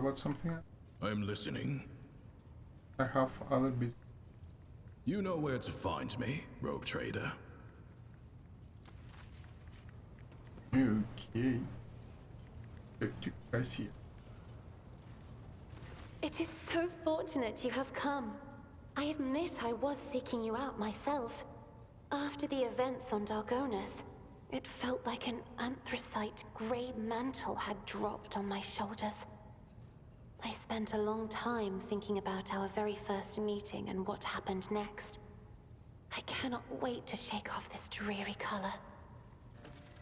About something? I'm listening. I have other business. You know where to find me, rogue trader. Okay. I see. It is so fortunate you have come. I admit I was seeking you out myself. After the events on Dargonus, it felt like an anthracite grey mantle had dropped on my shoulders. I spent a long time thinking about our very first meeting and what happened next. I cannot wait to shake off this dreary color.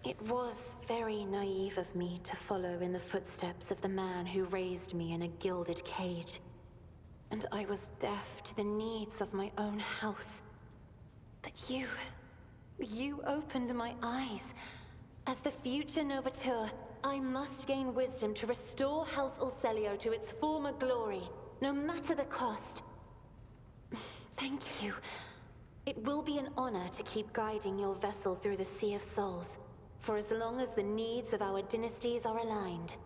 It was very naive of me to follow in the footsteps of the man who raised me in a gilded cage. And I was deaf to the needs of my own house. But you opened my eyes. As the future Novateur, I must gain wisdom to restore House Orselio to its former glory, no matter the cost. Thank you. It will be an honor to keep guiding your vessel through the Sea of Souls, for as long as the needs of our dynasties are aligned.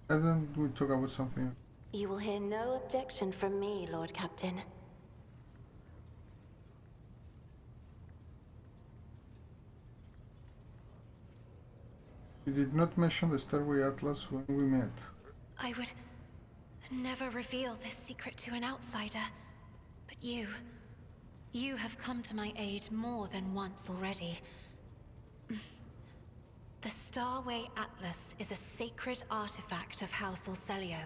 And then we talk about something. You will hear no objection from me, Lord Captain. You did not mention the Starway Atlas when we met. I would never reveal this secret to an outsider, but you have come to my aid more than once already. The Starway Atlas is a sacred artifact of House Orselio.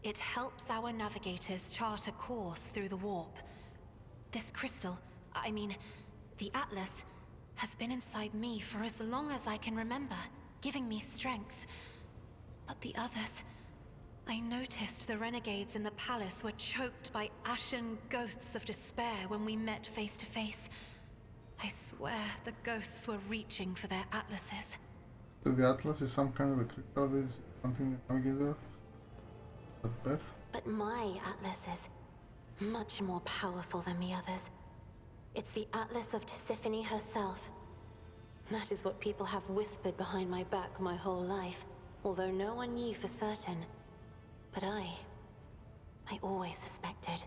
It helps our navigators chart a course through the warp. This crystal, the Atlas, has been inside me for as long as I can remember, giving me strength. But the others... I noticed the renegades in the palace were choked by ashen ghosts of despair when we met face to face. I swear the ghosts were reaching for their atlases. So the Atlas is some kind of a crystal that is something the navigator at birth? But my Atlas is much more powerful than the others. It's the Atlas of Tisiphone herself. That is what people have whispered behind my back my whole life, although no one knew for certain. But I always suspected.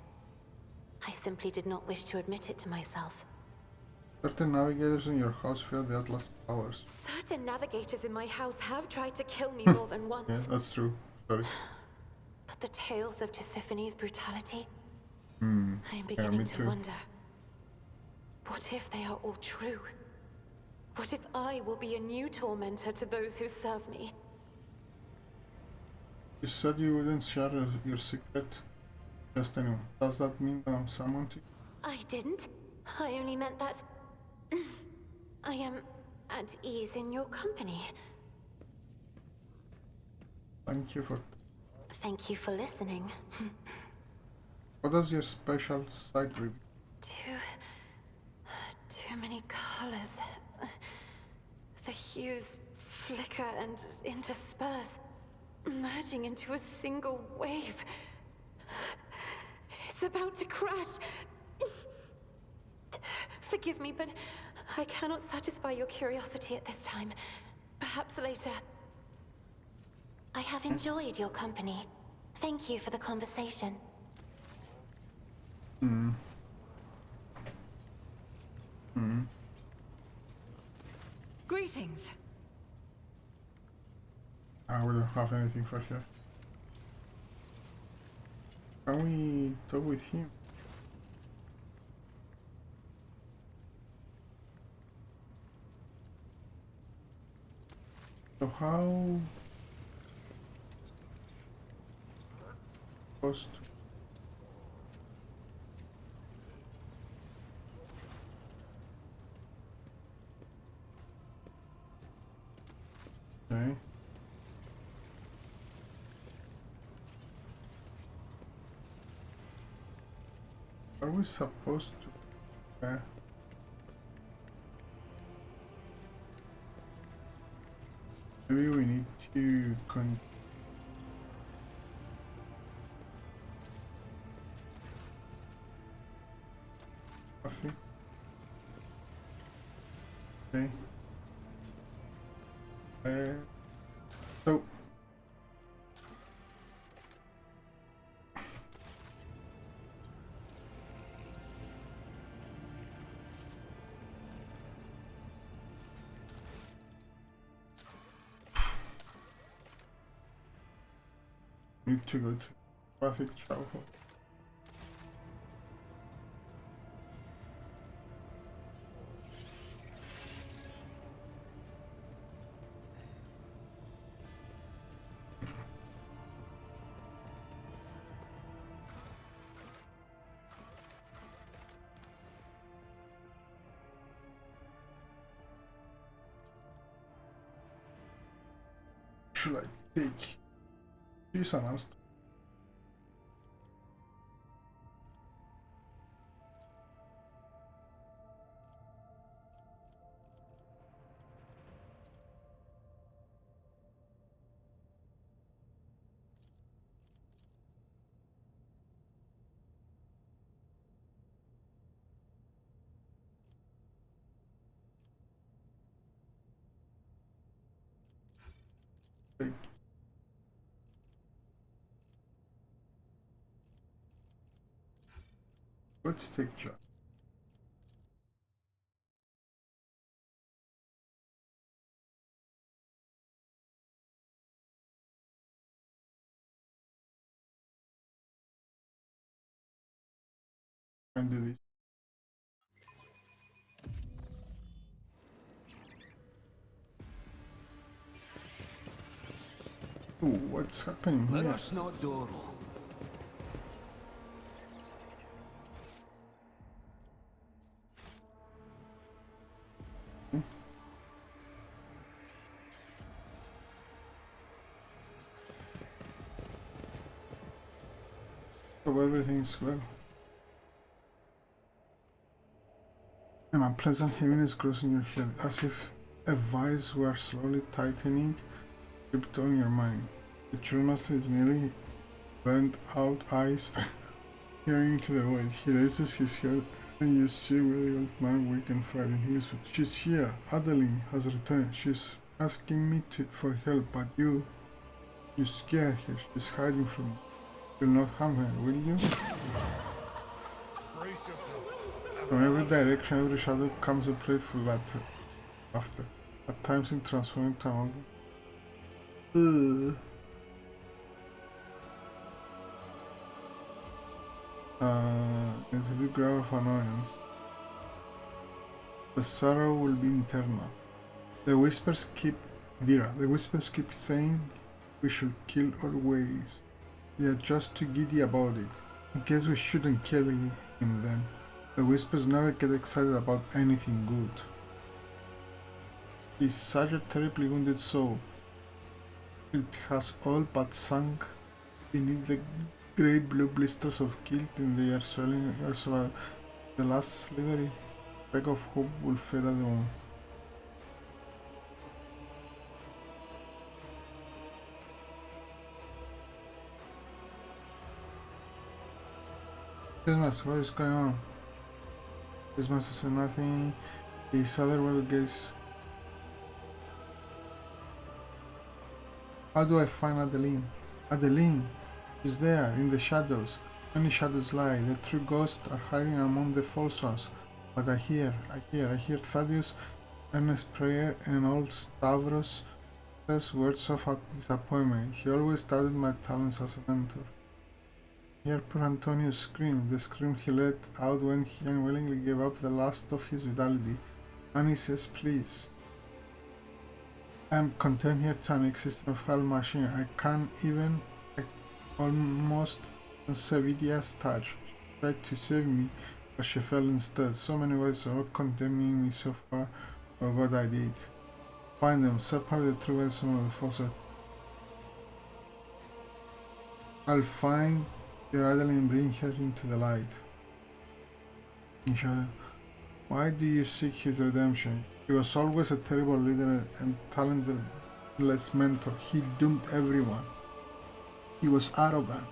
I simply did not wish to admit it to myself. Certain navigators in your house fear the Atlas powers. Certain navigators in my house have tried to kill me more than once. Yeah, that's true. Sorry. But the tales of Tisiphone's brutality... I am me beginning to too. wonder. What if they are all true? What if I will be a new tormentor to those who serve me? You said you wouldn't share your secret just anyone. Does that mean that I'm summoned to you? I didn't. I only meant that... I am at ease in your company. Thank you for... Thank you for listening. What does your special side reveal? Too many colors. The hues flicker and intersperse, merging into a single wave. It's about to crash. Forgive me, but I cannot satisfy your curiosity at this time. Perhaps later. I have enjoyed your company. Thank you for the conversation. Greetings. We don't have anything for here. Can we talk with him? So how... Post... Okay. Are we supposed to... maybe we need to I think... Okay. So... Need to go to Pathic travel. Should I take this and ask? Let's take Jack. And do this. Ooh, what's happening Let here? us not dawdle. So everything's well. An unpleasant heaviness grows in your head, as if a vice were slowly tightening, gripped on your mind. The Trillmaster is nearly burnt out eyes peering into the void. He raises his head and you see where the old man weak and frightened. He whispers, "She's here. Adeline has returned. She's asking me for help, but you scare her. She's hiding from you. You'll not harm her, will you?" From every direction, every shadow comes a playful laughter, at times in transforming to an it's a deep growl of annoyance. The sorrow will be internal. The whispers keep saying we should kill always. They are just too giddy about it. I guess we shouldn't kill him then. The whispers never get excited about anything good. He's such a terribly wounded soul. It has all but sunk beneath the grey blue blisters of guilt, and they are swelling elsewhere. The last slivery speck of hope will fade at the moment. Christmas, what is going on? Christmas is nothing. His otherworld gaze. How do I find Adeline? Adeline! She's there, in the shadows. Many shadows lie. The true ghosts are hiding among the false ones. But I hear Thaddeus' earnest prayer, and old Stavros says words of disappointment. He always doubted my talents as a mentor. I hear poor Antonio scream, the scream he let out when he unwillingly gave up the last of his vitality. And he says, "Please. I am condemned here to an existence of hell machine. I can't even almost Savidia's touch. She tried to save me, but she fell instead. So many voices are all condemning me so far for what I did. Find them, separate the true and some of the false. I'll find your Adeline and bring her into the light." Michelle, why do you seek his redemption? He was always a terrible leader and talentless mentor. He doomed everyone. He was arrogant.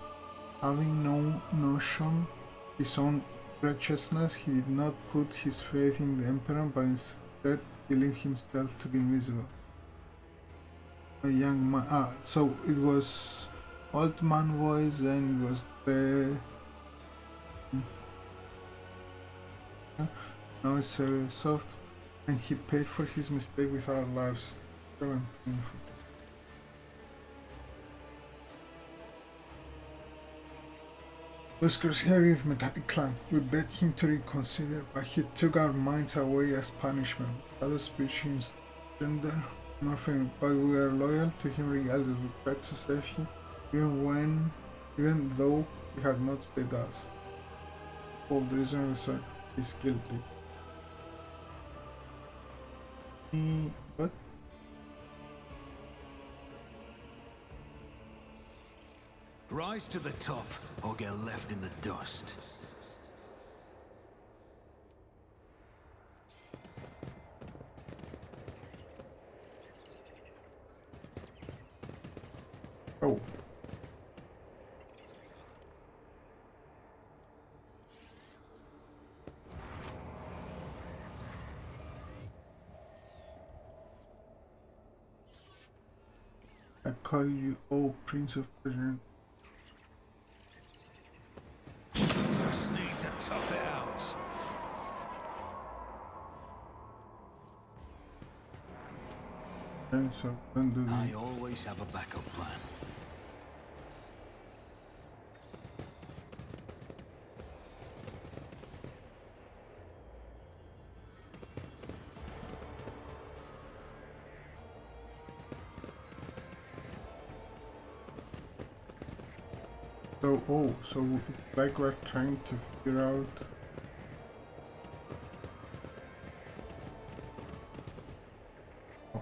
Having no notion his own righteousness, he did not put his faith in the Emperor, but instead believed himself to be invisible. A young man. So it was old man voice, and it was the. Now it's soft, and he paid for his mistake with our lives. So painful. was crosshair with metallic clan. We begged him to reconsider, but he took our minds away as punishment. Other species, gender, nothing, but we were loyal to him regardless. We tried to save him, even though he had not saved us. For the reason we said he's guilty. What? Rise to the top, or get left in the dust. Oh. I call you, oh, Prince of Persia. Just need to tough it out. Okay, so don't do I this. always have a backup plan. So, oh, so it's like we're trying to figure out. Oh.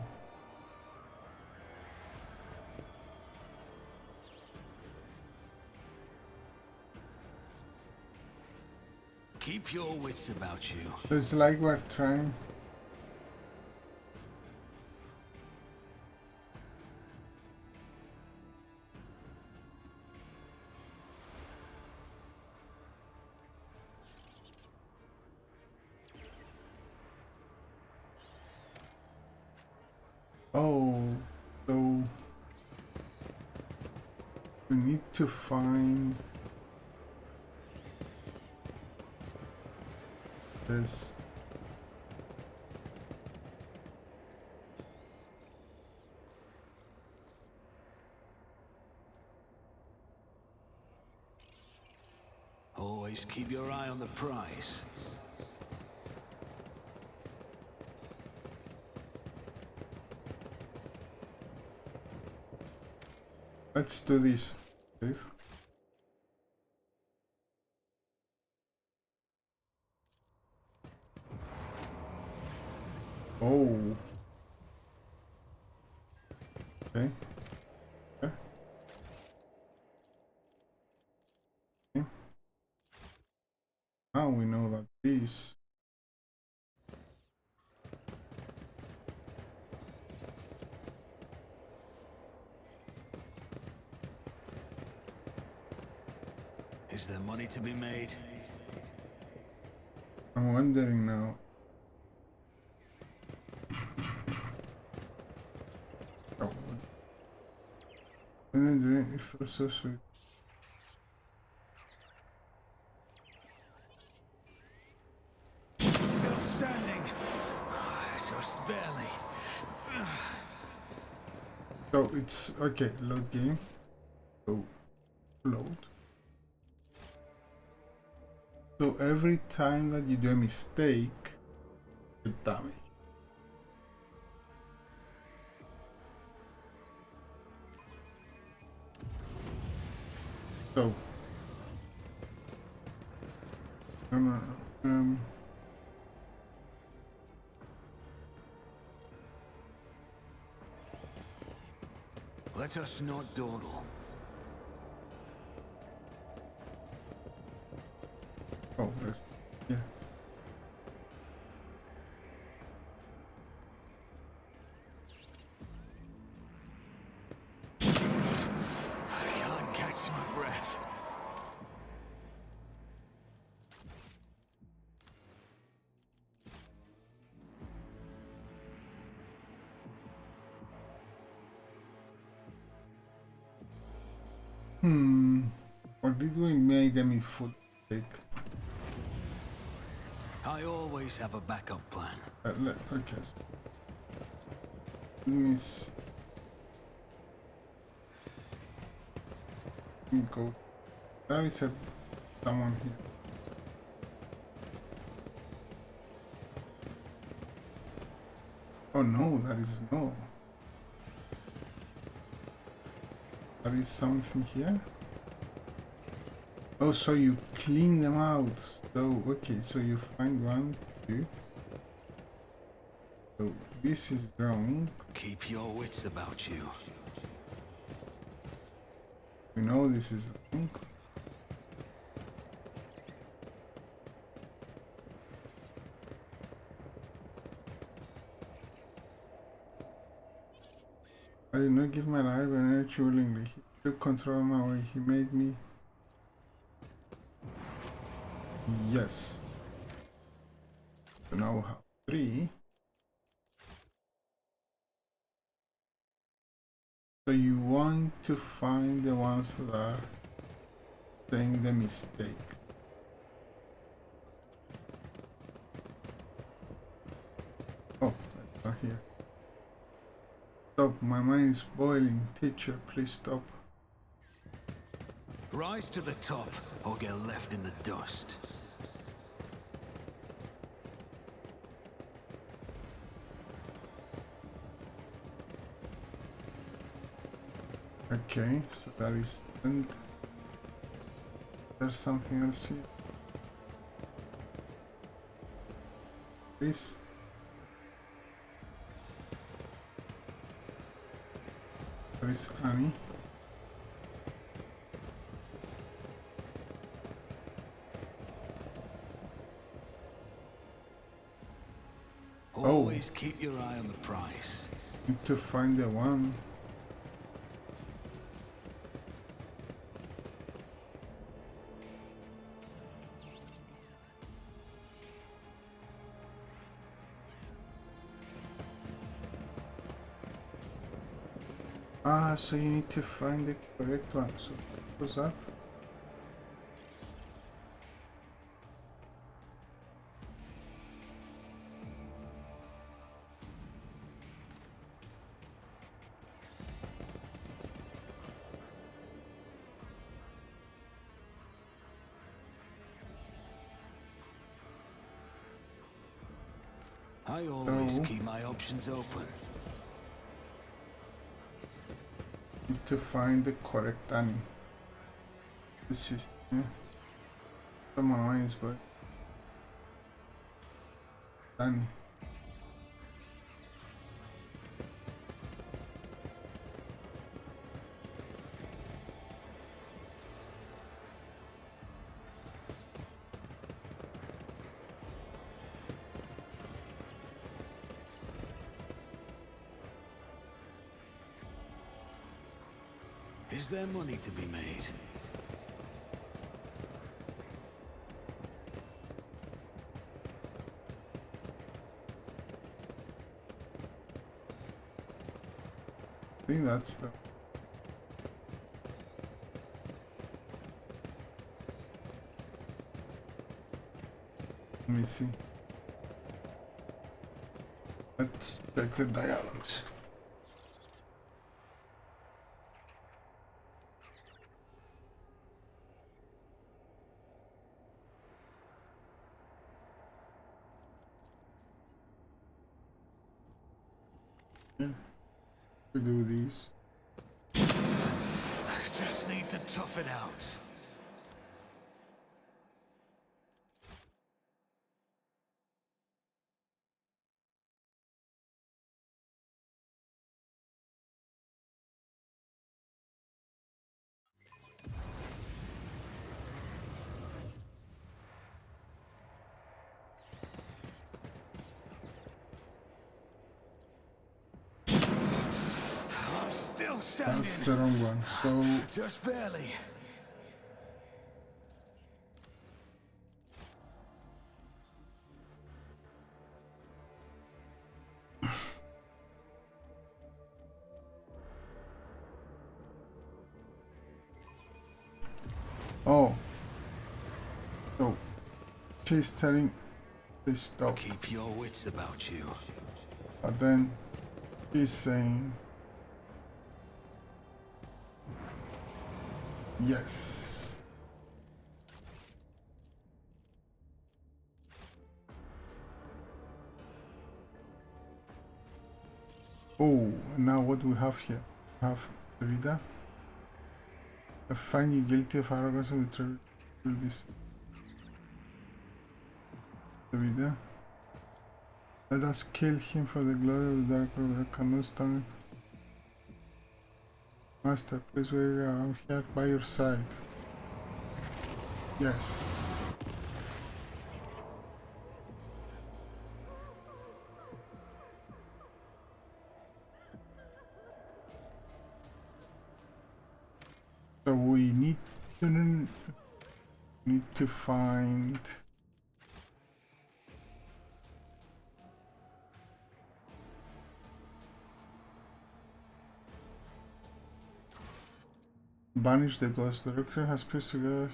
Keep your wits about you. So it's like we're trying. Oh, so we need to find this. Always keep your eye on the prize. Let's do this. Dave. Oh. Okay. Okay. Okay. Now we know that this. Is there money to be made? I'm wondering now. Oh. And then doing it feels so sweet. Still standing. Just barely. So it's okay, load game. So load. So every time that you do a mistake, you damage. So Let us not dawdle. oh, there's yeah. I can't catch my breath. Or did we make them in foot take? I always have a backup plan. Okay. So let me see. Let me go. That is a someone here. Oh no, that is no. There is something here. Oh, so you clean them out. So, okay, so you find 1, 2. So this is wrong. Keep your wits about you. We know this is wrong. I did not give my life and energy willingly. He took control of my way. He made me. Yes. So now we have 3. So you want to find the ones that are saying the mistakes. Oh, that's not here. Stop, my mind is boiling. Teacher, please stop. Rise to the top, or get left in the dust. Okay, so that is. And there's something else here. This. There is Annie. Always keep your eye on the prize. Need to find the one. Ah, so you need to find the correct one. So what's up? I always So- keep my options open. Need to find the correct Annie. This is. Yeah. So my mind is but Annie. Is there money to be made? I think that's the. Let me see. Let's check the dialogues. Yeah. We do these. Just need to tough it out. I'm still standing. That's the wrong one. So Just barely. oh. So she's telling they stop. Keep your wits about you. But then she's saying yes. Oh, now what do we have here? We have Vida. I find you guilty of arrogance and betrayal will be Vida. Let us kill him for the glory of the Dark Lord. I cannot stand it. Master, please wait, I'm here by your side. Yes. So we need to find banish the ghost. The doctor has pieced together.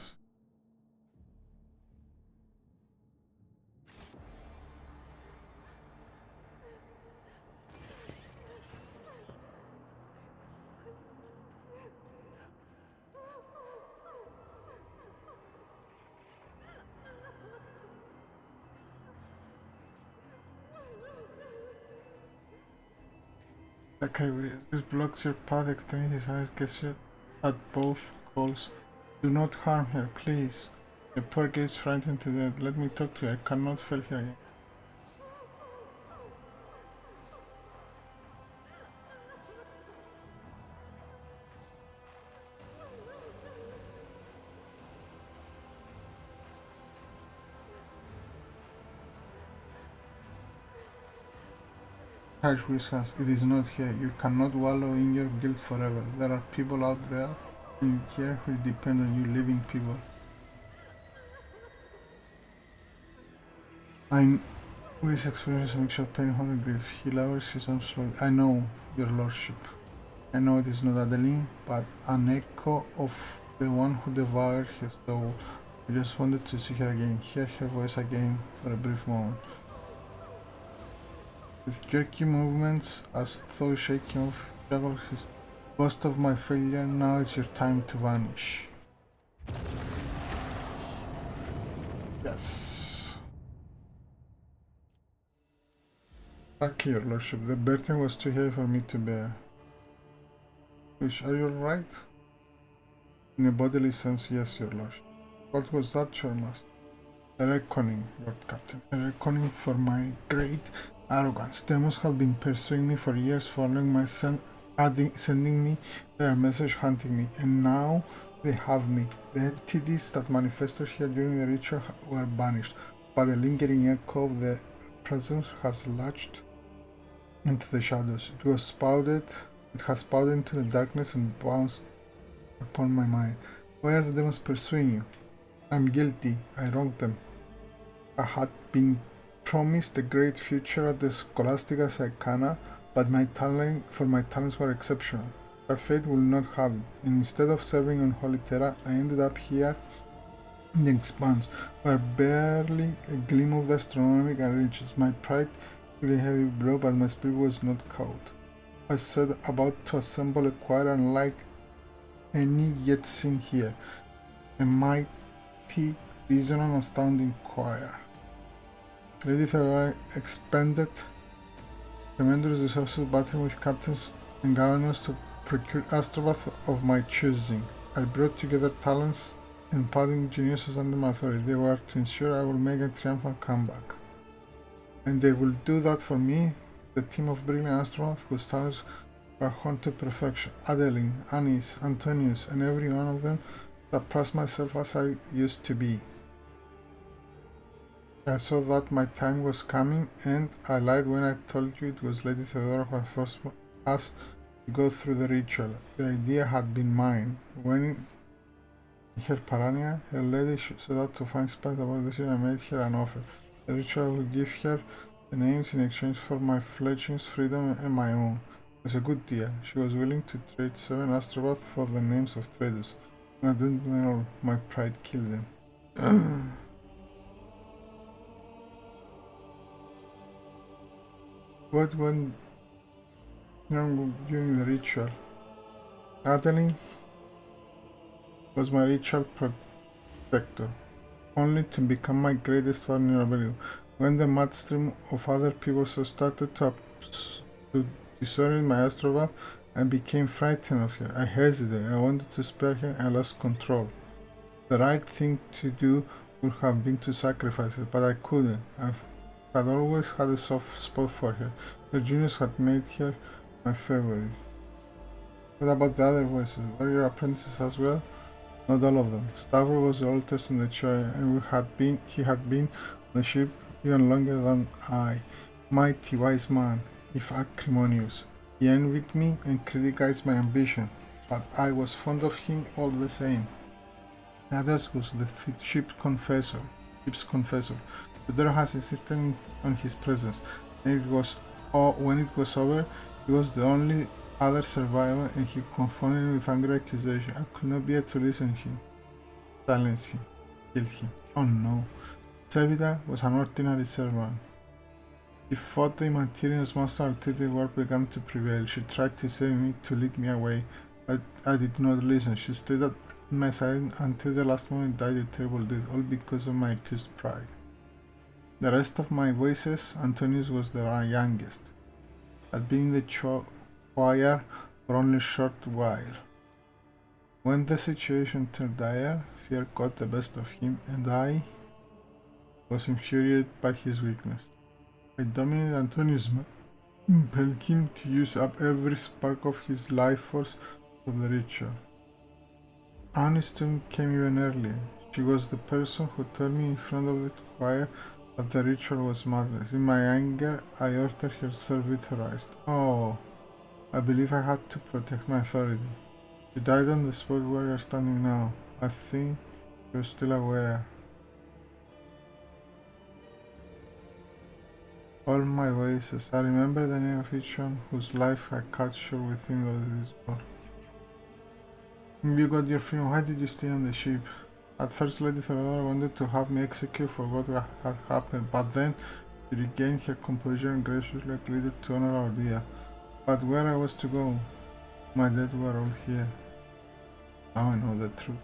Okay, this blocks your path, extending his eyes, gesture at both calls. Do not harm her, please. The poor girl is frightened to death. Let me talk to her. I cannot fail her again. Hush, whispers, it is not here. You cannot wallow in your guilt forever. There are people out there in here who depend on you, living people. With experience a mixture of pain and grief, he lowers his arms slowly. I know, your lordship. I know it is not Adeline, but an echo of the one who devoured her soul. I just wanted to see her again, hear her voice again for a brief moment. With jerky movements, as though shaking off his ghost of my failure, now it's your time to vanish. Yes. Thank you, your lordship. The burden was too heavy for me to bear. Which, are you alright? In a bodily sense, yes, your lordship. What was that, your master? A reckoning, Lord Captain. A reckoning for my great arrogance. Demons have been pursuing me for years, following my sending me their message, hunting me, and now they have me. The entities that manifested here during the ritual were banished, but a lingering echo of the presence has latched into the shadows. It has spouted into the darkness and bounced upon my mind. Why are the demons pursuing you? I'm guilty. I wronged them. I had been promised a great future at the Scholastica Arcana, but my talents were exceptional. That fate will not have it, and instead of serving on Holy Terra, I ended up here in the Expanse, where barely a gleam of the astronomical reaches. My pride took a heavy blow, but my spirit was not cowed. I set about to assemble a choir unlike any yet seen here, a mighty, resonant, astounding choir. Lady Theodora expended tremendous resources battling with captains and governors to procure astropaths of my choosing. I brought together talents and budding geniuses under my authority. They were to ensure I will make a triumphant comeback. And they will do that for me, the team of brilliant astronauts whose talents were honed to perfection. Adeline, Anis, Antonius, and every one of them surpassed myself as I used to be. I saw that my time was coming, and I lied when I told you it was Lady Theodora who forced us to go through the ritual. The idea had been mine. When in her paranoia, her lady set out to find spies about this, and I made her an offer. The ritual will give her the names in exchange for my fledgling's freedom and my own. It was a good deal. She was willing to trade 7 astropaths for the names of traders. And I didn't know my pride killed them. What went wrong during the ritual? Adeline was my ritual protector, only to become my greatest vulnerability. When the mad stream of other people started to She saw in my astroval and became frightened of her. I hesitated. I wanted to spare her and I lost control. The right thing to do would have been to sacrifice her, but I couldn't. I had always had a soft spot for her. Her genius had made her my favorite. What about the other voices? Were your apprentices as well? Not all of them. Stavro was the oldest in the chariot, and he had been on the ship even longer than I. Mighty wise man, if acrimonious. He envied me and criticized my ambition, but I was fond of him all the same. The other was the ship's confessor. Pedro has insisted on his presence, and when it was over, he was the only other survivor, and he confronted me with angry accusation. I could not bear to listen to him, silence him, kill him. Oh no. Sevita was an ordinary servant. She fought the Imperium's master until the war began to prevail. She tried to save me, to lead me away, but I did not listen. She stayed at my side until the last moment, died a terrible death, all because of my accused pride. The rest of my voices, Antonius was the youngest, had been in the choir for only a short while. When the situation turned dire, fear got the best of him, and I was infuriated by his weakness. I dominated Antonius, impelled him to use up every spark of his life force for the ritual. Annie's turn came even earlier. She was the person who told me in front of the choir that the ritual was madness. In my anger, I ordered her vaporized. Oh, I believe I had to protect my authority. She died on the spot where you're standing now. I think you're still aware. All my voices. I remember the name of each one whose life I cut short within this war. You got your freedom. Why did you stay on the ship? At first, Lady Theodora wanted to have me executed for what had happened, but then she regained her composure and graciously agreed to honor our deal. But where I was to go? My dead were all here. Now I know the truth.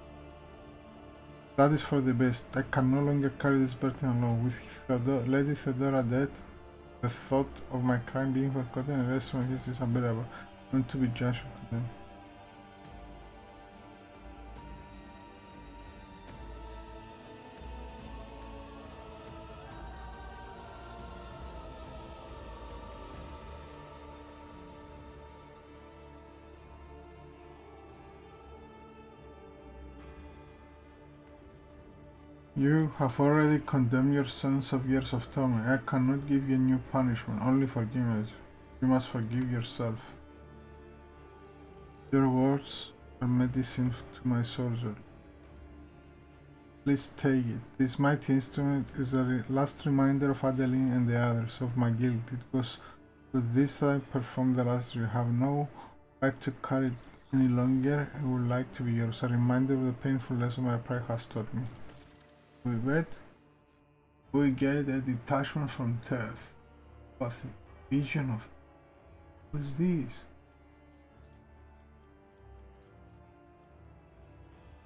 That is for the best. I can no longer carry this burden alone. With Lady Theodora dead, the thought of my crime being forgotten and rest from his is unbearable. Not to be judged or condemned. You have already condemned your sons of years of torment. I cannot give you a new punishment, only forgiveness. You must forgive yourself. Your words are medicine to my soul. Please take it. This mighty instrument is the last reminder of Adeline and the others of my guilt. It was with this that I performed the last ritual. I have no right to carry it any longer. I would like to be yours, a reminder of the painful lesson my pride has taught me. We get a detachment from death. But the vision of what is this?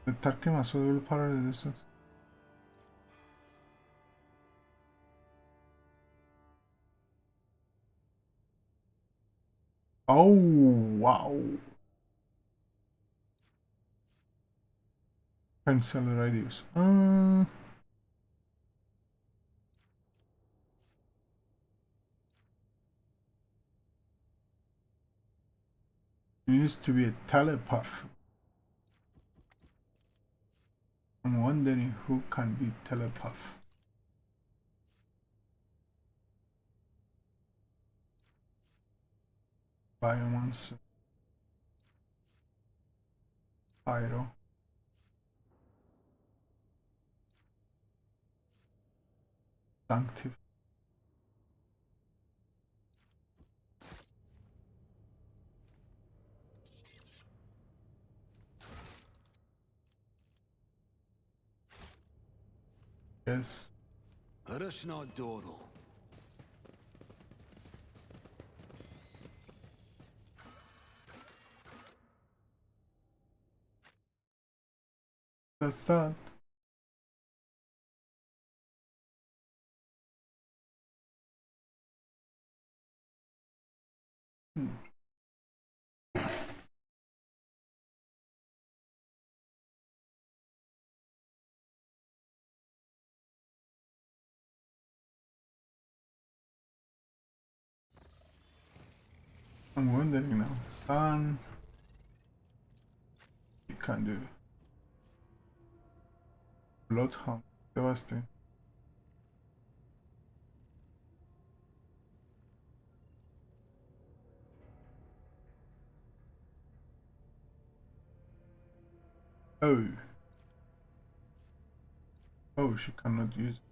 The Tarkimas will power the distance. Oh wow. Cancel radius. It used to be a telepath. I'm wondering who can be telepath. Biomancer. Pyro. Sanctif. Yes. Rush not dawdle. That's that. I'm wondering now. You can do Bloodhound. Devastate. Oh. Oh, she cannot use it.